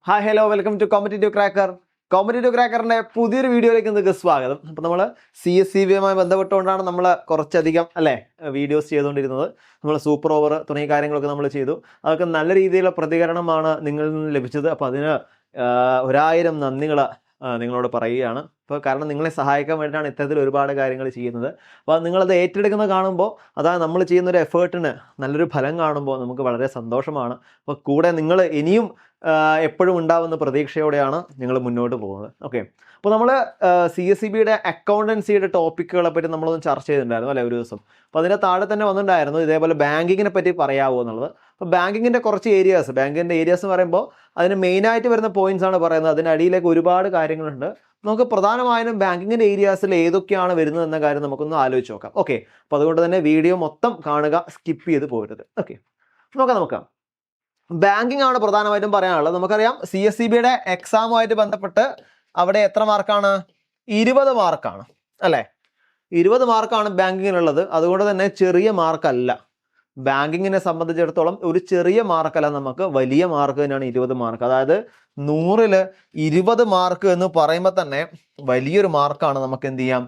Hi hello welcome to competitive cracker. Competitive ക്രാക്കറിൻ്റെ പുതിയൊരു വീഡിയോയിലേക്ക് നിങ്ങൾക്ക് സ്വാഗതം. അപ്പോൾ നമ്മൾ CSCBയുമായി ബന്ധപ്പെട്ടുകൊണ്ടാണ് നമ്മൾ കുറച്ചധികം വീഡിയോസ് ചെയ്തുകൊണ്ടിരുന്നത്. നമ്മൾ സൂപ്പർ ഓവർ തുടങ്ങിയ കാര്യങ്ങളൊക്കെ നമ്മൾ ചെയ്തു. അതൊക്കെ നല്ല രീതിയിലുള്ള പ്രതികരണമാണ് നിങ്ങളിൽ നിന്ന് ലഭിച്ചത്. അപ്പോൾ അതിന് 1000 നന്ദികൾ നിങ്ങളോട് പറയുകയാണ്. അപ്പോൾ കാരണം നിങ്ങളെ സഹായിക്കാൻ വേണ്ടിയിട്ടാണ് ഇത്തരത്തിൽ ഒരുപാട് കാര്യങ്ങൾ ചെയ്യുന്നത്. അപ്പോൾ നിങ്ങളത് ഏറ്റെടുക്കുന്നത് കാണുമ്പോൾ അതായത് നമ്മൾ ചെയ്യുന്നൊരു എഫേർട്ടിന് നല്ലൊരു ഫലം കാണുമ്പോൾ നമുക്ക് വളരെ സന്തോഷമാണ്. അപ്പോൾ കൂടെ നിങ്ങൾ ഇനിയും എപ്പോഴും ഉണ്ടാവുന്ന പ്രതീക്ഷയോടെയാണ് നിങ്ങൾ മുന്നോട്ട് പോകുന്നത്. ഓക്കെ, അപ്പോൾ നമ്മൾ CSCBയുടെ അക്കൗണ്ടൻസിയുടെ ടോപ്പിക്കുകളെ പറ്റി നമ്മളൊന്ന് ചർച്ച ചെയ്തിട്ടുണ്ടായിരുന്നു ഒരു ദിവസം. അപ്പോൾ അതിൻ്റെ താഴെ തന്നെ വന്നിട്ടുണ്ടായിരുന്നു ഇതേപോലെ ബാങ്കിങ്ങിനെ പറ്റി പറയാമോ എന്നുള്ളത്. അപ്പോൾ ബാങ്കിങ്ങിൻ്റെ കുറച്ച് ബാങ്കിങ്ങിൻ്റെ ഏരിയാസ് എന്ന് പറയുമ്പോൾ അതിന് മെയിനായിട്ട് വരുന്ന പോയിന്റ്സ് ആണ് പറയുന്നത്. അതിനടിയിലേക്ക് ഒരുപാട് കാര്യങ്ങളുണ്ട്. നമുക്ക് പ്രധാനമായും ബാങ്കിങ്ങിൻ്റെ ഏരിയാസിൽ ഏതൊക്കെയാണ് വരുന്നത് എന്ന കാര്യം നമുക്കൊന്ന് ആലോചിച്ച് നോക്കാം. ഓക്കെ, അപ്പോൾ അതുകൊണ്ട് തന്നെ വീഡിയോ മൊത്തം കാണുക, സ്കിപ്പ് ചെയ്ത് പോകരുത്. ഓക്കെ, നോക്കാം. ബാങ്കിങ് ആണ് പ്രധാനമായിട്ടും പറയാനുള്ളത്. നമുക്കറിയാം CSCBയുടെ എക്സാമുമായിട്ട് ബന്ധപ്പെട്ട് അവിടെ എത്ര മാർക്കാണ്? 20 മാർക്കാണ് അല്ലേ? 20 മാർക്കാണ് ബാങ്കിങ്ങിനുള്ളത്. അതുകൊണ്ട് തന്നെ ചെറിയ മാർക്കല്ല. ബാങ്കിങ്ങിനെ സംബന്ധിച്ചിടത്തോളം ഒരു ചെറിയ മാർക്കല്ല, നമുക്ക് വലിയ മാർക്ക് തന്നെയാണ് 20 മാർക്ക്. അതായത് 100ൽ 20 മാർക്ക് എന്ന് പറയുമ്പോൾ തന്നെ വലിയൊരു മാർക്കാണ് നമുക്ക് എന്ത് ചെയ്യാം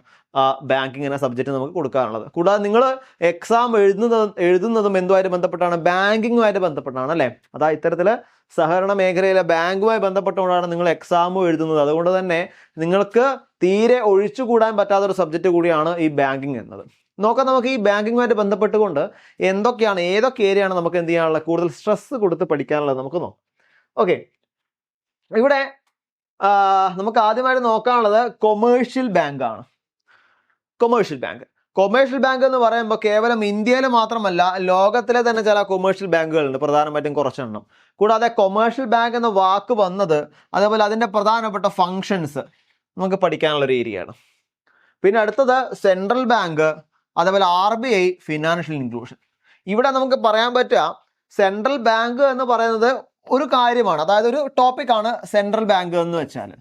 ബാങ്കിങ് എന്ന സബ്ജക്റ്റ് നമുക്ക് കൊടുക്കാറുള്ളത്. കൂടാതെ നിങ്ങൾ എക്സാം എഴുതുന്നതും എന്തുമായിട്ട് ബന്ധപ്പെട്ടാണ്? ബാങ്കിങ്ങുമായിട്ട് ബന്ധപ്പെട്ടാണ് അല്ലേ? അതായത് ഇത്തരത്തിൽ സഹകരണ മേഖലയിലെ ബാങ്കുമായി ബന്ധപ്പെട്ടുകൊണ്ടാണ് നിങ്ങൾ എക്സാമും എഴുതുന്നത്. അതുകൊണ്ട് തന്നെ നിങ്ങൾക്ക് തീരെ ഒഴിച്ചുകൂടാൻ പറ്റാത്തൊരു സബ്ജക്റ്റ് കൂടിയാണ് ഈ ബാങ്കിങ് എന്നത്. നമുക്ക് ഈ ബാങ്കിങ്ങുമായിട്ട് ബന്ധപ്പെട്ടുകൊണ്ട് ഏതൊക്കെ ഏരിയയാണ് നമുക്ക് എന്ത് ചെയ്യാനുള്ളത്, കൂടുതൽ സ്ട്രെസ് കൊടുത്ത് പഠിക്കാനുള്ളത് നമുക്ക് നോക്കാം. ഓക്കെ, ഇവിടെ നമുക്ക് ആദ്യമായിട്ട് നോക്കാനുള്ളത് കൊമേഴ്ഷ്യൽ ബാങ്കാണ്. കൊമേഴ്ഷ്യൽ ബാങ്ക് എന്ന് പറയുമ്പോൾ കേവലം ഇന്ത്യയിൽ മാത്രമല്ല, ലോകത്തിലെ തന്നെ ചില കൊമേഴ്ഷ്യൽ ബാങ്കുകളുണ്ട്, പ്രധാനമായിട്ടും കുറച്ചെണ്ണം. കൂടാതെ കൊമേഴ്ഷ്യൽ ബാങ്ക് എന്ന വാക്ക് വന്നത് അതേപോലെ അതിൻ്റെ പ്രധാനപ്പെട്ട ഫങ്ഷൻസ് നമുക്ക് പഠിക്കാനുള്ളൊരു ഏരിയയാണ്. പിന്നെ അടുത്തത് സെൻട്രൽ ബാങ്ക്, അതേപോലെ RBI, ഫിനാൻഷ്യൽ ഇൻക്ലൂഷൻ. ഇവിടെ നമുക്ക് പറയാൻ പറ്റുക സെൻട്രൽ ബാങ്ക് എന്ന് പറയുന്നത് ഒരു കാര്യമാണ്, അതായത് ഒരു ടോപ്പിക്കാണ് സെൻട്രൽ ബാങ്ക് എന്ന് വെച്ചാൽ.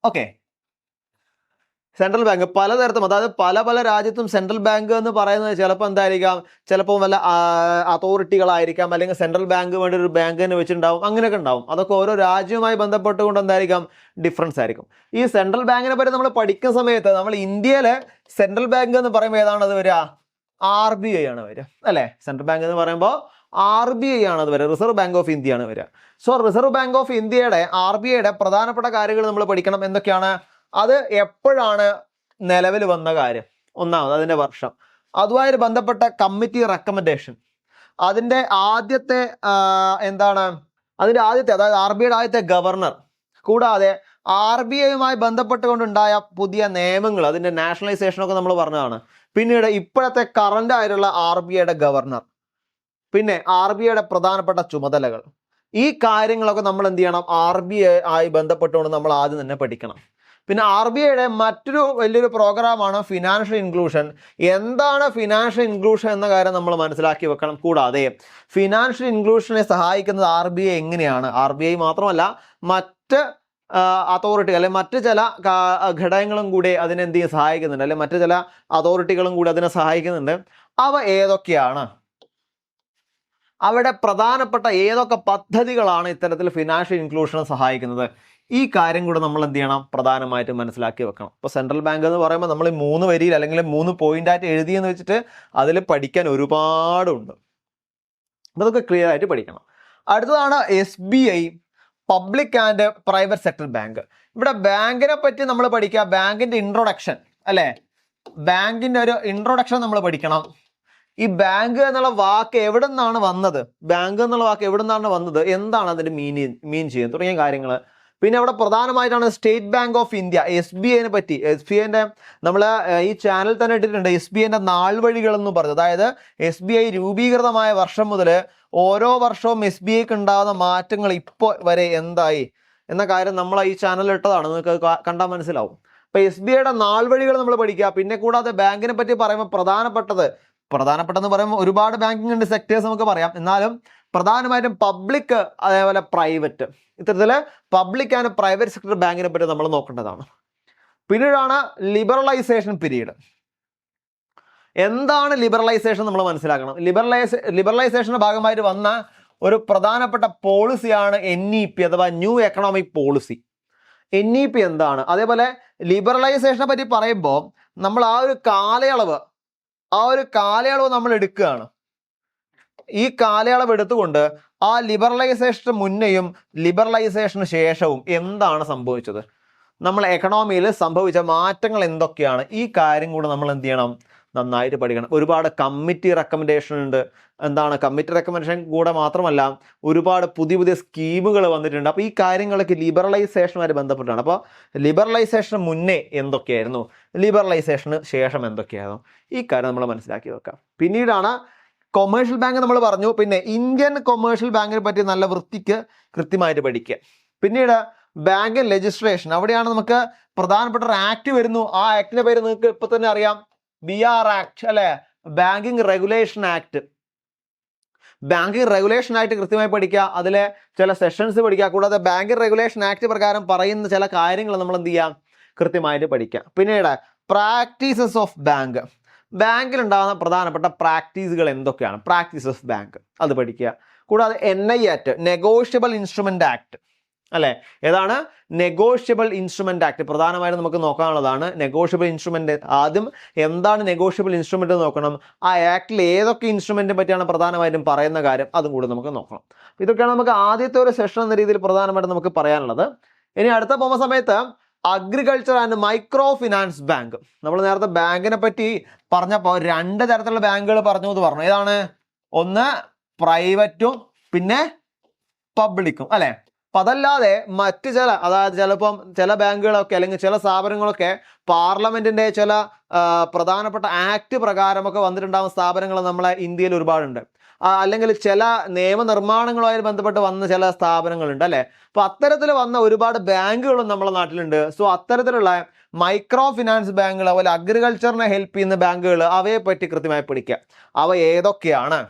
ഓക്കെ, സെൻട്രൽ ബാങ്ക് പലതരത്തിലും, അതായത് പല രാജ്യത്തും സെൻട്രൽ ബാങ്ക് എന്ന് പറയുന്നത് ചിലപ്പോൾ വല്ല അതോറിറ്റികളായിരിക്കാം, അല്ലെങ്കിൽ സെൻട്രൽ ബാങ്ക് വേണ്ടി ഒരു ബാങ്ക് തന്നെ വെച്ചിട്ടുണ്ടാവും, അങ്ങനെയൊക്കെ ഉണ്ടാവും. അതൊക്കെ ഓരോ രാജ്യവുമായി ബന്ധപ്പെട്ടുകൊണ്ട് ഡിഫറൻസ് ആയിരിക്കും. ഈ സെൻട്രൽ ബാങ്കിനെ പറ്റി നമ്മൾ പഠിക്കുന്ന സമയത്ത് നമ്മൾ ഇന്ത്യയിലെ സെൻട്രൽ ബാങ്ക് എന്ന് പറയുമ്പോൾ ഏതാണത് വരിക? RBI ആണ് വരിക അല്ലേ? സെൻട്രൽ ബാങ്ക് എന്ന് പറയുമ്പോൾ RBI ആണ് അത് വരിക, റിസർവ് ബാങ്ക് ഓഫ് ഇന്ത്യ ആണ് വരിക. സോ റിസർവ് ബാങ്ക് ഓഫ് ഇന്ത്യയുടെ RBIയുടെ പ്രധാനപ്പെട്ട കാര്യങ്ങൾ നമ്മൾ പഠിക്കണം. എന്തൊക്കെയാണ്? അത് എപ്പോഴാണ് നിലവിൽ വന്ന കാര്യം, ഒന്നാമത് അതിൻ്റെ വർഷം, അതുമായിട്ട് ബന്ധപ്പെട്ട കമ്മിറ്റി റെക്കമെൻഡേഷൻ, അതിൻ്റെ ആദ്യത്തെ അതായത് RBIയുടെ ആദ്യത്തെ ഗവർണർ, കൂടാതെ RBIയുമായി ബന്ധപ്പെട്ടുകൊണ്ടുണ്ടായ പുതിയ നിയമങ്ങൾ, അതിൻ്റെ നാഷണലൈസേഷനൊക്കെ നമ്മൾ പറഞ്ഞതാണ്. പിന്നീട് ഇപ്പോഴത്തെ കറന്റ് ആയിട്ടുള്ള RBIയുടെ ഗവർണർ, പിന്നെ RBIയുടെ പ്രധാനപ്പെട്ട ചുമതലകൾ, ഈ കാര്യങ്ങളൊക്കെ നമ്മൾ എന്ത് ചെയ്യണം? RBI ആയി ബന്ധപ്പെട്ടുകൊണ്ട് നമ്മൾ ആദ്യം തന്നെ പഠിക്കണം. പിന്നെ RBIയുടെ മറ്റൊരു വലിയൊരു പ്രോഗ്രാമാണ് ഫിനാൻഷ്യൽ ഇൻക്ലൂഷൻ. എന്താണ് ഫിനാൻഷ്യൽ ഇൻക്ലൂഷൻ എന്ന കാര്യം നമ്മൾ മനസ്സിലാക്കി വെക്കണം. കൂടാതെ ഫിനാൻഷ്യൽ ഇൻക്ലൂഷനെ സഹായിക്കുന്നത് RBI എങ്ങനെയാണ്? RBI മാത്രമല്ല, മറ്റ് അതോറിറ്റി അല്ലെങ്കിൽ മറ്റ് ചില ഘടകങ്ങളും കൂടി അതിനെന്ത് സഹായിക്കുന്നുണ്ട്, അല്ലെങ്കിൽ മറ്റ് ചില അതോറിറ്റികളും കൂടി അതിനെ സഹായിക്കുന്നുണ്ട്. അവ ഏതൊക്കെയാണ്? അവിടെ പ്രധാനപ്പെട്ട ഏതൊക്കെ പദ്ധതികളാണ് ഇത്തരത്തിൽ ഫിനാൻഷ്യൽ ഇൻക്ലൂഷനെ സഹായിക്കുന്നത്? ഈ കാര്യം കൂടെ നമ്മൾ എന്ത് ചെയ്യണം? പ്രധാനമായിട്ടും മനസ്സിലാക്കി വെക്കണം. ഇപ്പോൾ സെൻട്രൽ ബാങ്ക് എന്ന് പറയുമ്പോൾ നമ്മൾ 3 വരിയിൽ അല്ലെങ്കിൽ 3 പോയിന്റായിട്ട് എഴുതിയെന്ന് വെച്ചിട്ട് അതിൽ പഠിക്കാൻ ഒരുപാടുണ്ട്. അപ്പോൾ അതൊക്കെ ക്ലിയർ ആയിട്ട് പഠിക്കണം. അടുത്തതാണ് SBI, public and private sector bank. ഇവിടെ ബാങ്കിനെ പറ്റി നമ്മൾ പഠിക്കുക, ബാങ്കിൻ്റെ ഇൻട്രൊഡക്ഷൻ അല്ലേ? ബാങ്കിൻ്റെ ഒരു ഇൻട്രൊഡക്ഷൻ നമ്മൾ പഠിക്കണം. ഈ ബാങ്ക് എന്നുള്ള വാക്ക് എവിടെ നിന്നാണ് വന്നത്, എന്താണ് അതിൻ്റെ മീൻ ചെയ്യുന്നത് തുടങ്ങിയ കാര്യങ്ങൾ. പിന്നെ അവിടെ പ്രധാനമായിട്ടാണ് സ്റ്റേറ്റ് ബാങ്ക് ഓഫ് ഇന്ത്യ, SBIനെ പറ്റി. SBIൻ്റെ നമ്മൾ ഈ ചാനൽ തന്നെ ഇട്ടിട്ടുണ്ട്, SBIൻ്റെ നാൾവഴികൾ എന്ന് പറഞ്ഞത്. അതായത് SBI രൂപീകൃതമായ വർഷം മുതൽ ഓരോ വർഷവും SBIക്ക് ഉണ്ടാകുന്ന മാറ്റങ്ങൾ ഇപ്പോൾ വരെ എന്തായി എന്ന കാര്യം നമ്മൾ ഈ ചാനലിൽ ഇട്ടതാണ്, നിങ്ങൾക്ക് കണ്ടാൽ മനസ്സിലാവും. അപ്പോൾ SBIയുടെ നാൾവഴികൾ നമ്മൾ പഠിക്കുക. പിന്നെ കൂടാതെ ബാങ്കിനെ പറ്റി പറയുമ്പോൾ പ്രധാനപ്പെട്ടെന്ന് പറയുമ്പോൾ ഒരുപാട് ബാങ്കിങ് ഉണ്ട്, സെക്ടേഴ്സ് നമുക്ക് പറയാം. എന്നാലും പ്രധാനമായിട്ടും പബ്ലിക് അതേപോലെ പ്രൈവറ്റ്, ഇത്തരത്തിൽ പബ്ലിക് ആൻഡ് പ്രൈവറ്റ് സെക്ടർ ബാങ്കിനെ പറ്റി നമ്മൾ നോക്കേണ്ടതാണ്. പിന്നീടാണ് ലിബറലൈസേഷൻ പീരീഡ്. എന്താണ് ലിബറലൈസേഷൻ നമ്മൾ മനസ്സിലാക്കണം. ലിബറലൈസേഷൻ്റെ ഭാഗമായിട്ട് വന്ന ഒരു പ്രധാനപ്പെട്ട പോളിസിയാണ് NEP അഥവാ ന്യൂ എക്കണോമിക് പോളിസി. NEP എന്താണ്? അതേപോലെ ലിബറലൈസേഷനെ പറ്റി പറയുമ്പോൾ നമ്മൾ ആ ഒരു കാലയളവ് നമ്മൾ എടുക്കുകയാണ്. ഈ കാലയളവ് എടുത്തുകൊണ്ട് ആ ലിബറലൈസേഷന് മുന്നേയും ലിബറലൈസേഷന് ശേഷവും എന്താണ് സംഭവിച്ചത്, നമ്മൾ എക്കണോമിയിൽ സംഭവിച്ച മാറ്റങ്ങൾ എന്തൊക്കെയാണ്, ഈ കാര്യം കൂടെ നമ്മൾ എന്ത് ചെയ്യണം, നന്നായിട്ട് പഠിക്കണം. ഒരുപാട് കമ്മിറ്റി റെക്കമെൻഡേഷൻ ഉണ്ട്. എന്താണ് കമ്മിറ്റി റെക്കമെൻഡേഷൻ കൂടെ മാത്രമല്ല ഒരുപാട് പുതിയ സ്കീമുകൾ വന്നിട്ടുണ്ട്. അപ്പോൾ ഈ കാര്യങ്ങളൊക്കെ ലിബറലൈസേഷനുമായി ബന്ധപ്പെട്ടാണ്. അപ്പോൾ ലിബറലൈസേഷന് മുന്നേ എന്തൊക്കെയായിരുന്നു, ലിബറലൈസേഷന് ശേഷം എന്തൊക്കെയായിരുന്നു, ഈ കാര്യം നമ്മൾ മനസ്സിലാക്കി വെക്കാം. പിന്നീടാണ് കൊമേഴ്ഷ്യൽ ബാങ്ക് നമ്മൾ പറഞ്ഞു. പിന്നെ ഇന്ത്യൻ കൊമേഴ്ഷ്യൽ ബാങ്കിനെ പറ്റി നല്ല വൃത്തിക്ക് കൃത്യമായിട്ട് പഠിക്കുക. പിന്നീട് ബാങ്ക് ലെജിസ്ട്രേഷൻ, അവിടെയാണ് നമുക്ക് പ്രധാനപ്പെട്ട ഒരു ആക്ട് വരുന്നു. ആ ആക്ടിന്റെ പേര് നിങ്ങൾക്ക് ഇപ്പൊ തന്നെ അറിയാം, BR ആക്ട് അല്ലെ, banking regulation act. Banking regulation act കൃത്യമായി പഠിക്കുക, അതിലെ ചില സെഷൻസ് പഠിക്കുക. കൂടാതെ ബാങ്കിങ് റെഗുലേഷൻ ആക്ട് പ്രകാരം പറയുന്ന ചില കാര്യങ്ങൾ നമ്മൾ എന്ത് ചെയ്യാം, കൃത്യമായിട്ട് പഠിക്കുക. പിന്നീട് പ്രാക്ടീസസ് ഓഫ് ബാങ്ക്, ബാങ്കിൽ ഉണ്ടാകുന്ന പ്രധാനപ്പെട്ട പ്രാക്ടീസുകൾ എന്തൊക്കെയാണ്, പ്രാക്ടീസ് ഓഫ് ബാങ്ക്, അത് പഠിക്കുക. കൂടാതെ NI act, negotiable instrument act അല്ലെ, ഏതാണ് നെഗോഷ്യബിൾ ഇൻസ്ട്രുമെന്റ് ആക്ട്, പ്രധാനമായും നമുക്ക് നോക്കാനുള്ളതാണ് നെഗോഷ്യബിൾ ഇൻസ്ട്രുമെന്റ്. ആദ്യം എന്താണ് നെഗോഷ്യബിൾ ഇൻസ്ട്രുമെന്റ് നോക്കണം, ആ ആക്ടിൽ ഏതൊക്കെ ഇൻസ്ട്രുമെന്റിനെ പറ്റിയാണ് പ്രധാനമായിട്ടും പറയുന്ന കാര്യം, അതും കൂടി നമുക്ക് നോക്കണം. ഇതൊക്കെയാണ് നമുക്ക് ആദ്യത്തെ ഒരു സെഷൻ എന്ന രീതിയിൽ പ്രധാനമായിട്ടും നമുക്ക് പറയാനുള്ളത്. ഇനി അടുത്ത പോകുന്ന സമയത്ത് agriculture and micro finance bank. നമ്മൾ നേരത്തെ ബാങ്കിനെ പറ്റി പറഞ്ഞപ്പോൾ 2 തരത്തിലുള്ള ബാങ്കുകൾ പറഞ്ഞു എന്ന് പറഞ്ഞു. ഏതാണ്? ഒന്ന് പ്രൈവറ്റും പിന്നെ പബ്ലിക്കും അല്ലെ. അപ്പൊ അതല്ലാതെ മറ്റ് ചില, അതായത് ചിലപ്പം ചില ബാങ്കുകളൊക്കെ അല്ലെങ്കിൽ ചില സ്ഥാപനങ്ങളൊക്കെ പാർലമെന്റിന്റെ ചില പ്രധാനപ്പെട്ട ആക്ട് പ്രകാരമൊക്കെ വന്നിട്ടുണ്ടാകുന്ന സ്ഥാപനങ്ങൾ നമ്മളെ ഇന്ത്യയിൽ ഒരുപാടുണ്ട്. അല്ലെങ്കിൽ ചില നിയമനിർമ്മാണങ്ങളുമായി ബന്ധപ്പെട്ട് വന്ന ചില സ്ഥാപനങ്ങളുണ്ട് അല്ലെ. അപ്പൊ അത്തരത്തിൽ വന്ന ഒരുപാട് ബാങ്കുകളും നമ്മുടെ നാട്ടിലുണ്ട്. സോ അത്തരത്തിലുള്ള മൈക്രോ ഫിനാൻസ് ബാങ്കുകൾ, അതുപോലെ അഗ്രികൾച്ചറിനെ ഹെൽപ്പ് ചെയ്യുന്ന ബാങ്കുകൾ, അവയെ പറ്റി കൃത്യമായി പഠിക്കുക. അവ ഏതൊക്കെയാണ്,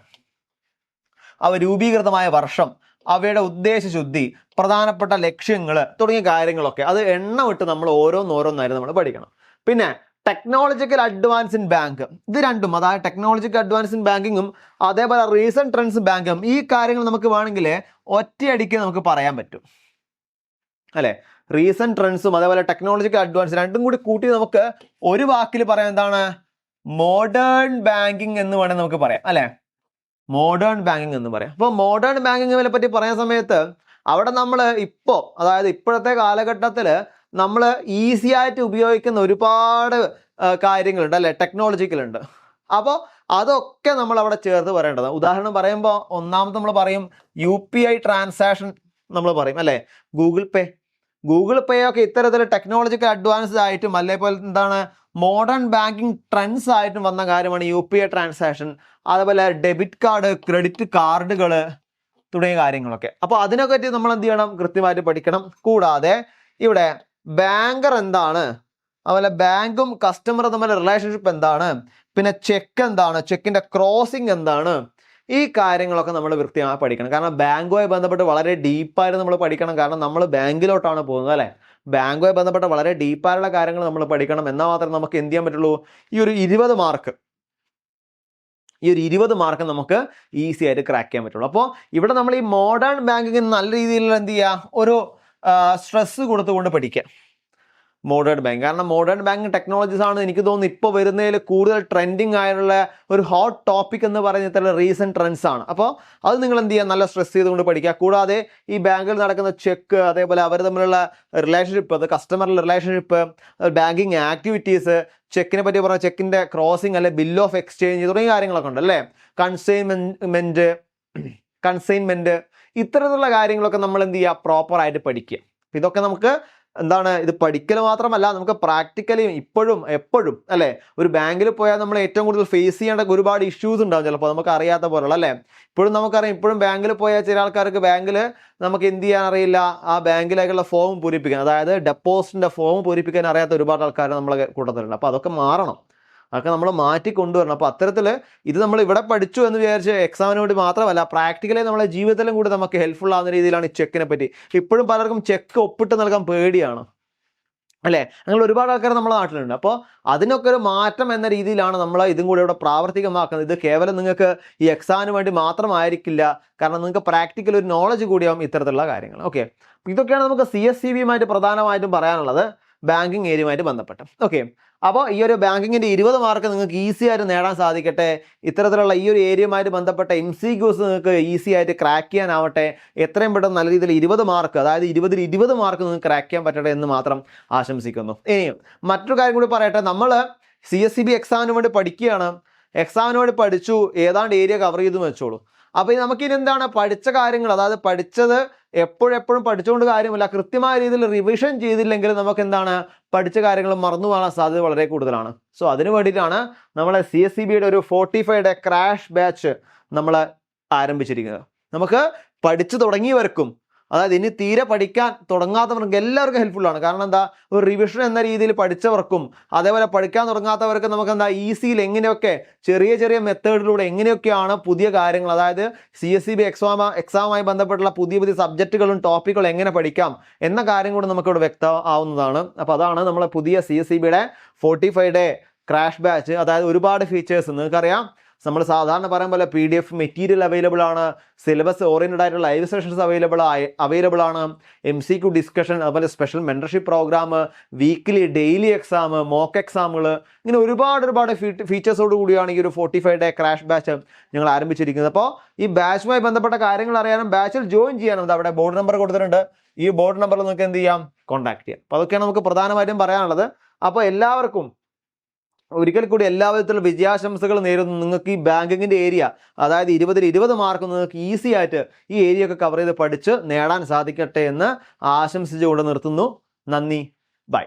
അവ രൂപീകൃതമായ വർഷം, അവയുടെ ഉദ്ദേശശുദ്ധി, പ്രധാനപ്പെട്ട ലക്ഷ്യങ്ങൾ തുടങ്ങിയ കാര്യങ്ങളൊക്കെ അത് എണ്ണമിട്ട് നമ്മൾ ഓരോന്നോരോന്നായിരുന്നു നമ്മൾ പഠിക്കണം. പിന്നെ ടെക്നോളജിക്കൽ അഡ്വാൻസ് ഇൻ ബാങ്ക്, ഇത് രണ്ടും, അതായത് ടെക്നോളജിക്കൽ അഡ്വാൻസ് ഇൻ ബാങ്കിങ്ങും അതേപോലെ റീസെന്റ് ട്രെൻഡ്സ് ബാങ്കും, ഈ കാര്യങ്ങൾ നമുക്ക് വേണമെങ്കിൽ ഒറ്റയടിക്ക് നമുക്ക് പറയാൻ പറ്റും അല്ലെ. റീസെന്റ് ട്രെൻഡ്സും അതേപോലെ ടെക്നോളജിക്കൽ അഡ്വാൻസ് രണ്ടും കൂടി കൂട്ടി നമുക്ക് ഒരു വാക്കിൽ പറയാം, എന്താണ്, മോഡേൺ ബാങ്കിങ് എന്ന് വേണമെങ്കിൽ നമുക്ക് പറയാം അല്ലെ. മോഡേൺ ബാങ്കിങ് എന്ന് പറയാം. അപ്പോൾ മോഡേൺ ബാങ്കിങ്ങിനെ പറ്റി പറയുന്ന സമയത്ത് അവിടെ നമ്മൾ ഇപ്പോൾ, അതായത് ഇപ്പോഴത്തെ കാലഘട്ടത്തിൽ നമ്മൾ ഈസി ആയിട്ട് ഉപയോഗിക്കുന്ന ഒരുപാട് കാര്യങ്ങളുണ്ട് അല്ലെ, ടെക്നോളജിക്കലുണ്ട്. അപ്പോൾ അതൊക്കെ നമ്മൾ അവിടെ ചേർത്ത് പറയേണ്ടത്. ഉദാഹരണം പറയുമ്പോൾ ഒന്നാമത് നമ്മൾ പറയും UPI ട്രാൻസാക്ഷൻ നമ്മൾ പറയും അല്ലെ. ഗൂഗിൾ പേ ഒക്കെ ഇത്തരത്തിൽ ടെക്നോളജിക്കൽ അഡ്വാൻസ്ഡ് ആയിട്ടും അതേപോലെ എന്താണ് മോഡേൺ ബാങ്കിങ് ട്രെൻഡ്സ് ആയിട്ടും വന്ന കാര്യമാണ് UPI ട്രാൻസാക്ഷൻ. അതേപോലെ ഡെബിറ്റ് കാർഡ്, ക്രെഡിറ്റ് കാർഡുകൾ തുടങ്ങിയ കാര്യങ്ങളൊക്കെ. അപ്പോൾ അതിനെപ്പറ്റി നമ്മൾ എന്ത് ചെയ്യണം, കൃത്യമായിട്ട് പഠിക്കണം. കൂടാതെ ഇവിടെ ബാങ്കർ എന്താണ്, അതുപോലെ ബാങ്കും കസ്റ്റമറും തമ്മിലുള്ള റിലേഷൻഷിപ്പ് എന്താണ്, പിന്നെ ചെക്ക് എന്താണ്, ചെക്കിന്റെ ക്രോസിംഗ് എന്താണ്, ഈ കാര്യങ്ങളൊക്കെ നമ്മൾ കൃത്യമായി പഠിക്കണം. കാരണം ബാങ്കുമായി ബന്ധപ്പെട്ട് വളരെ ഡീപ്പായിട്ട് നമ്മൾ പഠിക്കണം. കാരണം നമ്മൾ ബാങ്കിലോട്ടാണ് പോകുന്നത് അല്ലെ. ബാങ്കുമായി ബന്ധപ്പെട്ട വളരെ ഡീപ്പായുള്ള കാര്യങ്ങൾ നമ്മൾ പഠിക്കണം. എന്നാൽ മാത്രമേ നമുക്ക് എന്ത് ചെയ്യാൻ പറ്റുള്ളൂ, ഈ ഒരു 20 മാർക്ക് നമുക്ക് ഈസി ആയിട്ട് ക്രാക്ക് ചെയ്യാൻ പറ്റുള്ളൂ. അപ്പോൾ ഇവിടെ നമ്മൾ ഈ മോഡേൺ ബാങ്കിങ്ങിന് നല്ല രീതിയിൽ എന്ത് ചെയ്യുക, ഒരു സ്ട്രെസ് കൊടുത്തുകൊണ്ട് പഠിക്കുക മോഡേൺ ബാങ്ക്. കാരണം മോഡേൺ ബാങ്കിങ് ടെക്നോളജീസ് ആണ് എനിക്ക് തോന്നുന്നു ഇപ്പോൾ വരുന്നതിൽ കൂടുതൽ ട്രെൻഡിങ് ആയിട്ടുള്ള ഒരു ഹോട്ട് ടോപ്പിക് എന്ന് പറയുന്ന ഇത്തരം റീസെന്റ് ട്രെൻഡ്സ് ആണ്. അപ്പോൾ അത് നിങ്ങൾ എന്ത് ചെയ്യുക, നല്ല സ്ട്രെസ് ചെയ്തുകൊണ്ട് പഠിക്കുക. കൂടാതെ ഈ ബാങ്കിൽ നടക്കുന്ന ചെക്ക്, അതേപോലെ അവർ തമ്മിലുള്ള റിലേഷൻഷിപ്പ്, അത് കസ്റ്റമർ റിലേഷൻഷിപ്പ്, ബാങ്കിങ് ആക്ടിവിറ്റീസ്, ചെക്കിനെ പറ്റി പറഞ്ഞാൽ ചെക്കിന്റെ ക്രോസിംഗ് അല്ലെ, ബിൽ ഓഫ് എക്സ്ചേഞ്ച് തുടങ്ങിയ കാര്യങ്ങളൊക്കെ ഉണ്ട് അല്ലേ. കൺസൈൻമെന്റ് ഇത്തരത്തിലുള്ള കാര്യങ്ങളൊക്കെ നമ്മൾ എന്ത് ചെയ്യുക, പ്രോപ്പറായിട്ട് പഠിക്കുക. ഇതൊക്കെ നമുക്ക് എന്താണ്, ഇത് പഠിക്കൽ മാത്രമല്ല, നമുക്ക് പ്രാക്ടിക്കലി ഇപ്പോഴും എപ്പോഴും അല്ലെ. ഒരു ബാങ്കിൽ പോയാൽ നമ്മൾ ഏറ്റവും കൂടുതൽ ഫേസ് ചെയ്യേണ്ട ഒരുപാട് ഇഷ്യൂസ് ഉണ്ടാവും ചിലപ്പോൾ നമുക്ക് അറിയാത്ത പോലുള്ള അല്ലെ. ഇപ്പോഴും നമുക്കറിയാം, ഇപ്പോഴും ബാങ്കിൽ പോയാൽ ചില ആൾക്കാർക്ക് ബാങ്കിൽ നമുക്ക് എന്ത് ചെയ്യാൻ അറിയില്ല, ആ ബാങ്കിലേക്കുള്ള ഫോം പൂരിപ്പിക്കാൻ, അതായത് ഡെപ്പോസിറ്റിന്റെ ഫോം പൂരിപ്പിക്കാൻ അറിയാത്ത ഒരുപാട് ആൾക്കാർ നമ്മളെ കൂട്ടത്തിലുണ്ട്. അപ്പോൾ അതൊക്കെ മാറണം, അതൊക്കെ നമ്മൾ മാറ്റി കൊണ്ടുവരണം. അപ്പോൾ അത്തരത്തിൽ ഇത് നമ്മൾ ഇവിടെ പഠിച്ചു എന്ന് വിചാരിച്ച് എക്സാമിന് വേണ്ടി മാത്രമല്ല, പ്രാക്ടിക്കലി നമ്മളെ ജീവിതത്തിലും കൂടി നമുക്ക് ഹെൽപ്ഫുൾ ആവുന്ന രീതിയിലാണ് ഈ ചെക്കിനെ പറ്റി. ഇപ്പോഴും പലർക്കും ചെക്ക് ഒപ്പിട്ട് നൽകാൻ പേടിയാണ് അല്ലേ? അങ്ങനെ ഒരുപാട് ആൾക്കാർ നമ്മുടെ നാട്ടിലുണ്ട്. അപ്പോൾ അതിനൊക്കെ ഒരു മാറ്റം എന്ന രീതിയിലാണ് നമ്മൾ ഇതും കൂടി ഇവിടെ പ്രാവർത്തികമാക്കുന്നത്. ഇത് കേവലം നിങ്ങൾക്ക് ഈ എക്സാമിന് വേണ്ടി മാത്രമായിരിക്കില്ല, കാരണം നിങ്ങൾക്ക് പ്രാക്ടിക്കൽ ഒരു നോളജ് കൂടിയാവും ഇത്തരത്തിലുള്ള കാര്യങ്ങൾ. ഓക്കെ, ഇതൊക്കെയാണ് നമുക്ക് CSCB-യുമായിട്ട് പ്രധാനമായിട്ടും പറയാനുള്ളത്, ബാങ്കിങ് ഏരിയയുമായിട്ട് ബന്ധപ്പെട്ട്. ഓക്കെ, അപ്പോൾ ഈ ഒരു ബാങ്കിങ്ങിൻ്റെ 20 മാർക്ക് നിങ്ങൾക്ക് ഈസി ആയിട്ട് നേടാൻ സാധിക്കട്ടെ. ഇത്തരത്തിലുള്ള ഈ ഒരു ഏരിയയുമായിട്ട് ബന്ധപ്പെട്ട MCQs നിങ്ങൾക്ക് ഈസി ആയിട്ട് ക്രാക്ക് ചെയ്യാനാവട്ടെ. എത്രയും പെട്ടെന്ന് നല്ല രീതിയിൽ 20 മാർക്ക്, അതായത് 20-ൽ 20 മാർക്ക് നിങ്ങൾക്ക് ക്രാക്ക് ചെയ്യാൻ പറ്റട്ടെ എന്ന് മാത്രം ആശംസിക്കുന്നു. ഇനിയും മറ്റൊരു കാര്യം കൂടി പറയട്ടെ, നമ്മൾ CSCB എക്സാമിന് വേണ്ടി പഠിക്കുകയാണ്. എക്സാമിന് വേണ്ടി പഠിച്ചു, ഏതാണ്ട് ഏരിയ കവർ ചെയ്തു വെച്ചോളൂ. അപ്പോൾ നമുക്കിനി എന്താണ് പഠിച്ച കാര്യങ്ങൾ, അതായത് പഠിച്ചത് എപ്പോഴും പഠിച്ചുകൊണ്ട് കാര്യമില്ല, കൃത്യമായ രീതിയിൽ റിവിഷൻ ചെയ്തില്ലെങ്കിൽ നമുക്ക് എന്താണ് പഠിച്ച കാര്യങ്ങൾ മറന്നു പോകാൻ സാധ്യത വളരെ കൂടുതലാണ്. സോ അതിന് വേണ്ടിയിട്ടാണ് നമ്മളെ CSCB-യുടെ ഒരു 45-ഡേ ക്രാഷ് ബാച്ച് നമ്മൾ ആരംഭിച്ചിരിക്കുന്നത്. നമുക്ക് പഠിച്ചു തുടങ്ങിയവർക്കും, അതായത് ഇനി തീരെ പഠിക്കാൻ തുടങ്ങാത്തവർക്ക് എല്ലാവർക്കും ഹെൽപ്ഫുള്ളാണ്. കാരണം എന്താ, ഒരു റിവിഷൻ എന്ന രീതിയിൽ പഠിച്ചവർക്കും അതേപോലെ പഠിക്കാൻ തുടങ്ങാത്തവർക്ക് നമുക്ക് എന്താ ഈസിയിൽ എങ്ങനെയൊക്കെ ചെറിയ മെത്തേഡിലൂടെ എങ്ങനെയൊക്കെയാണ് പുതിയ കാര്യങ്ങൾ, അതായത് CSCB എക്സാമുമായി ബന്ധപ്പെട്ടുള്ള പുതിയ സബ്ജക്റ്റുകളും ടോപ്പിക്കുകളും എങ്ങനെ പഠിക്കാം എന്ന കാര്യം കൂടെ നമുക്കിവിടെ വ്യക്തമാവുന്നതാണ്. അപ്പോൾ അതാണ് നമ്മളെ പുതിയ CSCB-യുടെ 45-ഡേ ക്രാഷ് ബാച്ച്. അതായത് ഒരുപാട് ഫീച്ചേഴ്സ് നിങ്ങൾക്കറിയാം, നമ്മൾ സാധാരണ പറയുന്ന പോലെ PDF മെറ്റീരിയൽ അവൈലബിൾ ആണ്, സിലബസ് ഓറിയൻറ്റഡ് ആയിട്ടുള്ള ലൈവ് സെഷൻസ് അവൈലബിൾ ആണ്, MCQ ഡിസ്കഷൻ, അതുപോലെ special mentorship program, weekly daily exam, mock എക്സാമുകൾ, ഇങ്ങനെ ഒരുപാട് ഫീച്ചേഴ്സോട് കൂടിയാണ് ഈ ഒരു 45-ഡേ ക്രാഷ് ബാച്ച് ഞങ്ങൾ ആരംഭിച്ചിരിക്കുന്നത്. അപ്പോൾ ഈ ബാച്ചുമായി ബന്ധപ്പെട്ട കാര്യങ്ങൾ അറിയാനും ബാച്ചിൽ ജോയിൻ ചെയ്യാനും അവിടെ ബോർഡ് നമ്പർ കൊടുത്തിട്ടുണ്ട്. ഈ ബോർഡ് നമ്പറിൽ നിങ്ങൾക്ക് എന്ത് ചെയ്യാം, കോൺടാക്ട് ചെയ്യാം. അപ്പോൾ അതൊക്കെയാണ് നമുക്ക് പ്രധാനമായിട്ടും പറയാനുള്ളത്. അപ്പോൾ എല്ലാവർക്കും ഒരിക്കൽ കൂടി എല്ലാ വിധത്തിലുള്ള വിജയാശംസകൾ നേരുന്നു. നിങ്ങൾക്ക് ഈ ബാങ്കിങ്ങിൻ്റെ ഏരിയ, അതായത് 20-ൽ 20 മാർക്ക് നിങ്ങൾക്ക് ഈസി ആയിട്ട് ഈ ഏരിയ ഒക്കെ കവർ ചെയ്ത് പഠിച്ച് നേടാൻ സാധിക്കട്ടെ എന്ന് ആശംസിച്ചുകൊണ്ട് നിർത്തുന്നു. നന്ദി, ബൈ.